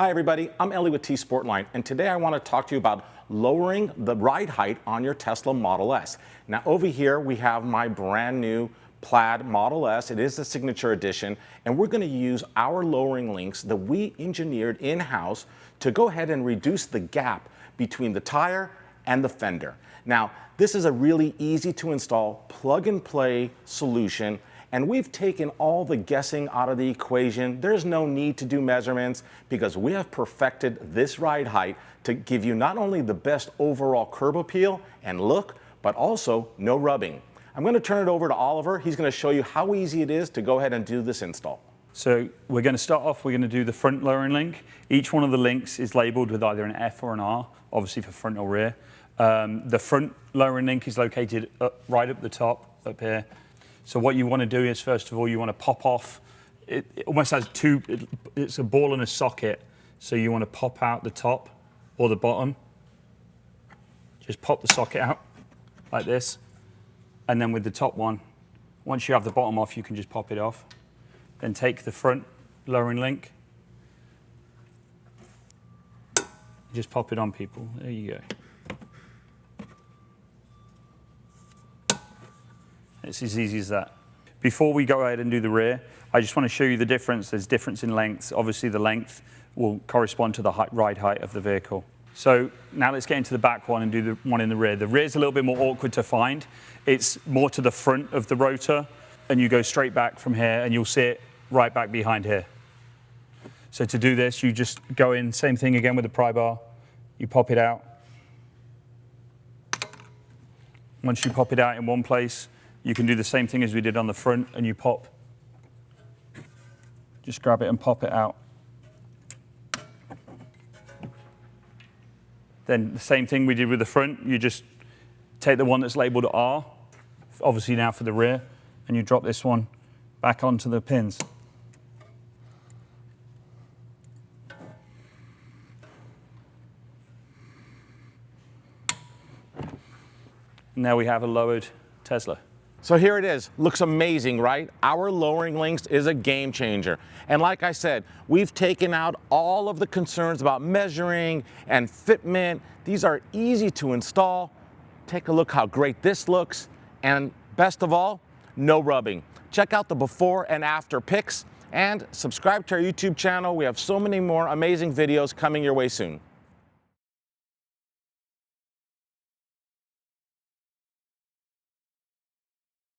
Hi everybody, I'm Ellie with T-sportline, and today I want to talk to you about lowering the ride height on your Tesla Model S. Now over here we have my brand new plaid Model S. It is the signature edition, and we're going to use our lowering links that we engineered in-house to go ahead and reduce the gap between the tire and the fender. Now this is a really easy to install plug-and-play solution, and we've taken all the guessing out of the equation. There's no need to do measurements because we have perfected this ride height to give you not only the best overall curb appeal and look, but also no rubbing. I'm going to turn it over to Oliver. He's going to show you how easy it is to go ahead and do this install. So we're going to start off, we're going to do the front lowering link. Each one of the links is labeled with either an F or an R, obviously for front or rear. The front lowering link is located right up the top, up here. So what you want to do is, first of all, you want to pop off. It almost has it's a ball and a socket. So you want to pop out the top or the bottom. Just pop the socket out like this. And then with the top one, once you have the bottom off, you can just pop it off. Then take the front lowering link. Just pop it on, people. There you go. It's as easy as that. Before we go ahead and do the rear, I just want to show you the difference. There's difference in lengths. Obviously, the length will correspond to the ride height of the vehicle. So now let's get into the back one and do the one in the rear. The rear is a little bit more awkward to find. It's more to the front of the rotor, and you go straight back from here, and you'll see it right back behind here. So to do this, you just go in, same thing again with the pry bar. You pop it out. Once you pop it out in one place, you can do the same thing as we did on the front, and you pop. Just grab it and pop it out. Then the same thing we did with the front, you just take the one that's labeled R, obviously now for the rear, and you drop this one back onto the pins. Now we have a lowered Tesla. So here it is. Looks amazing, right? Our lowering links is a game changer. And like I said, we've taken out all of the concerns about measuring and fitment. These are easy to install. Take a look how great this looks. And best of all, no rubbing. Check out the before and after pics and subscribe to our YouTube channel. We have so many more amazing videos coming your way soon.